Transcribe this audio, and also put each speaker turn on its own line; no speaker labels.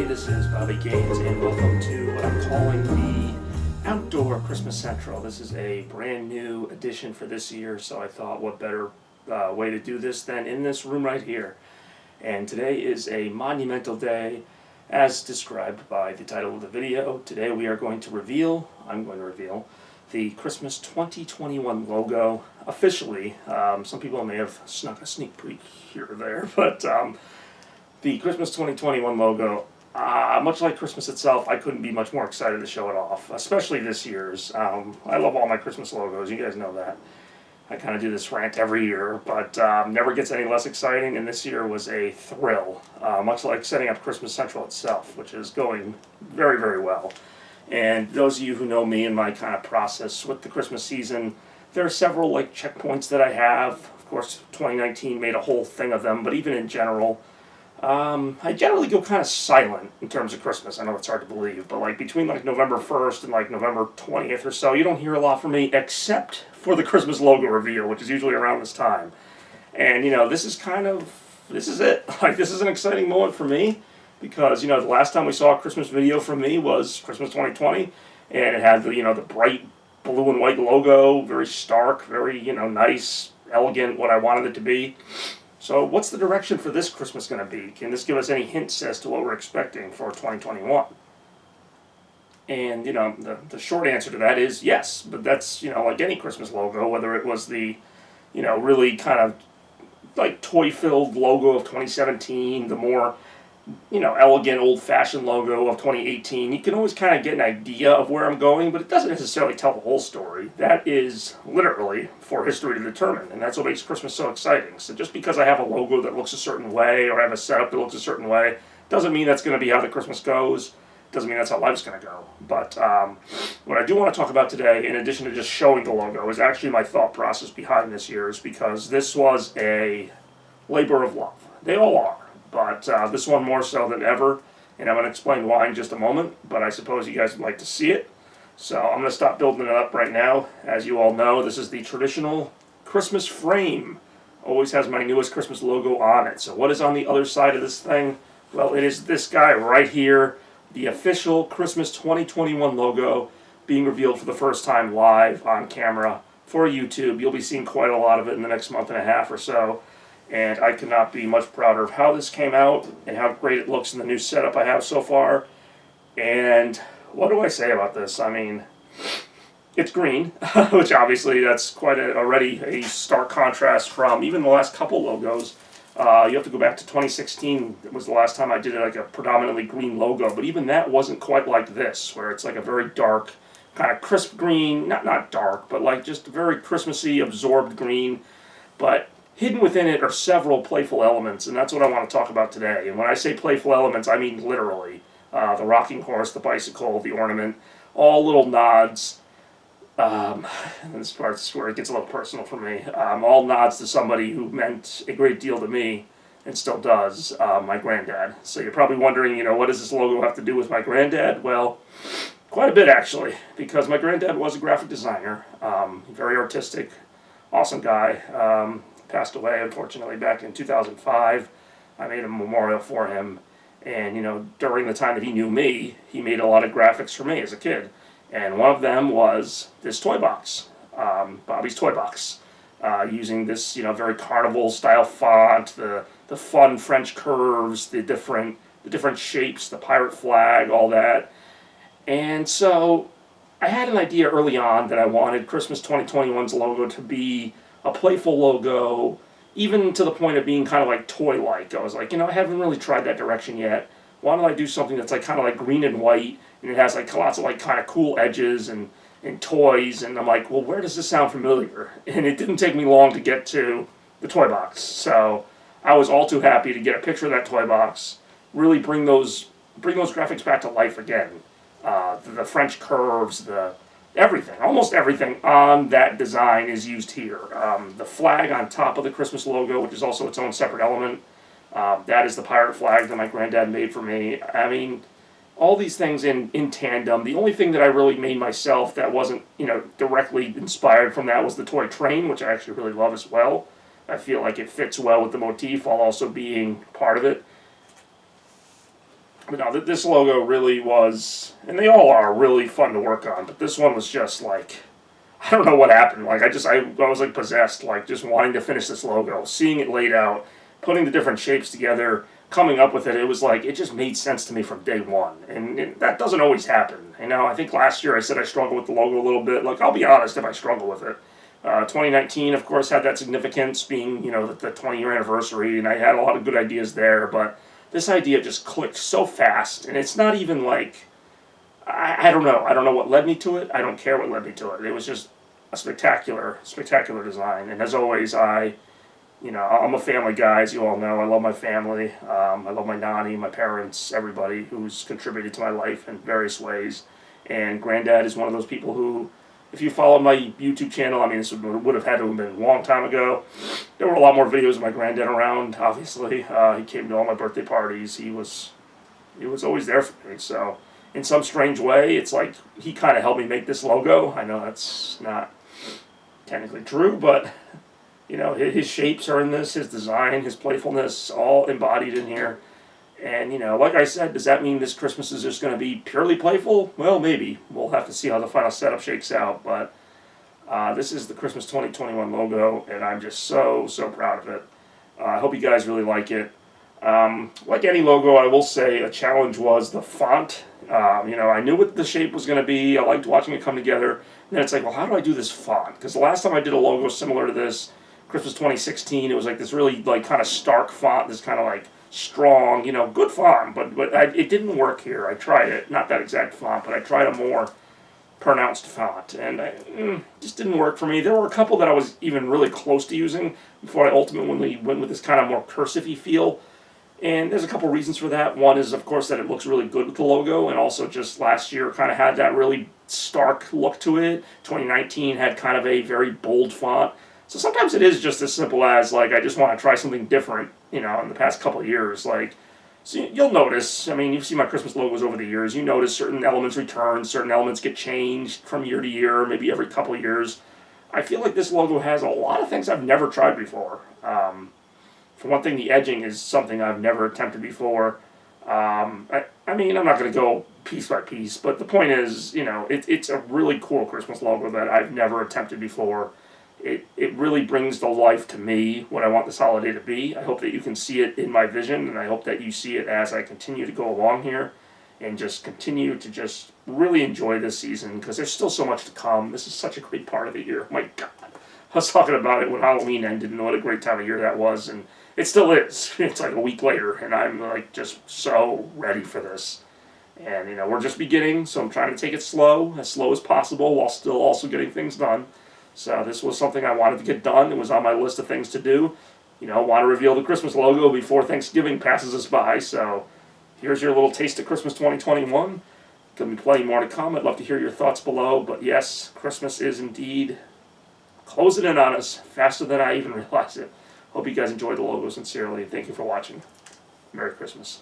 this is Bobby Gaines, and welcome to what I'm calling the Outdoor Christmas Central. This is a brand new edition for this year, so I thought what better way to do this than in this room right here. And today is a monumental day, as described by the title of the video. Today I'm going to reveal the Christmas 2021 logo officially. Some people may have snuck a sneak peek here or there, but the Christmas 2021 logo, much like Christmas itself, I couldn't be much more excited to show it off, especially this year's. I love all my Christmas logos, you guys know that. I kind of do this rant every year, but never gets any less exciting, and this year was a thrill, much like setting up Christmas Central itself, which is going very, very well. And those of you who know me and my kind of process with the Christmas season, there are several checkpoints that I have. Of course, 2019 made a whole thing of them, but even in general, I generally go kind of silent in terms of Christmas. I know it's hard to believe, but between November 1st and November 20th or so, you don't hear a lot from me except for the Christmas logo reveal, which is usually around this time. And this is it. This is an exciting moment for me because the last time we saw a Christmas video from me was Christmas 2020, and it had the bright blue and white logo, very stark, very nice, elegant, what I wanted it to be. So what's the direction for this Christmas going to be? Can this give us any hints as to what we're expecting for 2021? And, the short answer to that is yes, but that's, like any Christmas logo, whether it was the, really kind of toy-filled logo of 2017, the more, elegant, old-fashioned logo of 2018, you can always kind of get an idea of where I'm going, but it doesn't necessarily tell the whole story. That is literally for history to determine, and that's what makes Christmas so exciting. So just because I have a logo that looks a certain way, or I have a setup that looks a certain way, doesn't mean that's going to be how the Christmas goes, doesn't mean that's how life's going to go. But what I do want to talk about today, in addition to just showing the logo, is actually my thought process behind this year's, because this was a labor of love. They all are. But this one more so than ever, and I'm going to explain why in just a moment, but I suppose you guys would like to see it. So I'm going to stop building it up right now. As you all know, this is the traditional Christmas frame. Always has my newest Christmas logo on it. So what is on the other side of this thing? Well, it is this guy right here, the official Christmas 2021 logo being revealed for the first time live on camera for YouTube. You'll be seeing quite a lot of it in the next month and a half or so. And I could not be much prouder of how this came out and how great it looks in the new setup I have so far. And what do I say about this? I mean, it's green, which obviously that's quite already a stark contrast from even the last couple logos. You have to go back to 2016. It was the last time I did a predominantly green logo, but even that wasn't quite like this, where it's a very dark, kind of crisp green, not dark, but just very Christmassy, absorbed green, but hidden within it are several playful elements, and that's what I want to talk about today. And when I say playful elements, I mean literally. The rocking horse, the bicycle, the ornament, all little nods. And this part's where it gets a little personal for me. All nods to somebody who meant a great deal to me, and still does, my granddad. So you're probably wondering, what does this logo have to do with my granddad? Well, quite a bit actually, because my granddad was a graphic designer, very artistic, awesome guy. Passed away, unfortunately, back in 2005. I made a memorial for him, and during the time that he knew me, he made a lot of graphics for me as a kid, and one of them was this toy box, Bobby's Toy Box, using this very carnival style font, the fun French curves, the different shapes, the pirate flag, all that. And so I had an idea early on that I wanted Christmas 2021's logo to be a playful logo, even to the point of being kind of toy-like. I was I haven't really tried that direction yet. Why don't I do something that's kind of green and white, and it has lots of kind of cool edges and toys, and I'm well, where does this sound familiar? And it didn't take me long to get to the toy box. So I was all too happy to get a picture of that toy box, really bring those graphics back to life again. The French curves, everything, almost everything on that design is used here. The flag on top of the Christmas logo, which is also its own separate element, that is the pirate flag that my granddad made for me. I mean, all these things in tandem. The only thing that I really made myself that wasn't, directly inspired from that was the toy train, which I actually really love as well. I feel like it fits well with the motif while also being part of it. But no, this logo really was, and they all are really fun to work on. But this one was just like, I don't know what happened. Like I was like possessed, like just wanting to finish this logo, seeing it laid out, putting the different shapes together, coming up with it. It was like it just made sense to me from day one, and that doesn't always happen. You know, I think last year I said I struggled with the logo a little bit. Like I'll be honest, if I struggle with it. 2019, of course, had that significance being, you know, the 20-year anniversary, and I had a lot of good ideas there, but this idea just clicked so fast, and it's not even like, I don't know. I don't know what led me to it. I don't care what led me to it. It was just a spectacular, spectacular design, and as always, you know, I'm a family guy, as you all know. I love my family. I love my nanny, my parents, everybody who's contributed to my life in various ways, and Granddad is one of those people who, if you follow my YouTube channel, I mean, this would have had to have been a long time ago. There were a lot more videos of my granddad around, obviously. He came to all my birthday parties. He was always there for me. So, in some strange way, it's like he kind of helped me make this logo. I know that's not technically true, but, you know, his shapes are in this, his design, his playfulness, all embodied in here. And, you know, like I said, does that mean this Christmas is just going to be purely playful? Well, maybe. We'll have to see how the final setup shakes out. But this is the Christmas 2021 logo, and I'm just so, so proud of it. I hope you guys really like it. Like any logo, I will say a challenge was the font. You know, I knew what the shape was going to be. I liked watching it come together. And then it's like, well, how do I do this font? Because the last time I did a logo similar to this, Christmas 2016, it was like this really, like, kind of stark font, this kind of, like, strong, you know, good font, but it didn't work here. I tried it, not that exact font, but I tried a more pronounced font, and it just didn't work for me. There were a couple that I was even really close to using before I ultimately went with this kind of more cursive-y feel, and there's a couple reasons for that. One is, of course, that it looks really good with the logo, and also just last year kind of had that really stark look to it. 2019 had kind of a very bold font. So sometimes it is just as simple as, like, I just want to try something different, you know, in the past couple of years. Like, so you'll notice, I mean, you've seen my Christmas logos over the years, you notice certain elements return, certain elements get changed from year to year, maybe every couple of years. I feel like this logo has a lot of things I've never tried before. For one thing, the edging is something I've never attempted before. I mean, I'm not going to go piece by piece, but the point is, you know, it's a really cool Christmas logo that I've never attempted before. It really brings to life to me what I want this holiday to be. I hope that you can see it in my vision, and I hope that you see it as I continue to go along here and just continue to just really enjoy this season, because there's still so much to come. This is such a great part of the year. My God. I was talking about it when Halloween ended and what a great time of year that was, and it still is. It's like a week later, and I'm like just so ready for this. And, you know, we're just beginning, so I'm trying to take it slow as possible, while still also getting things done. So this was something I wanted to get done. It was on my list of things to do. You know, want to reveal the Christmas logo before Thanksgiving passes us by. So here's your little taste of Christmas 2021. There'll be plenty more to come. I'd love to hear your thoughts below. But yes, Christmas is indeed closing in on us faster than I even realized it. Hope you guys enjoyed the logo sincerely. Thank you for watching. Merry Christmas.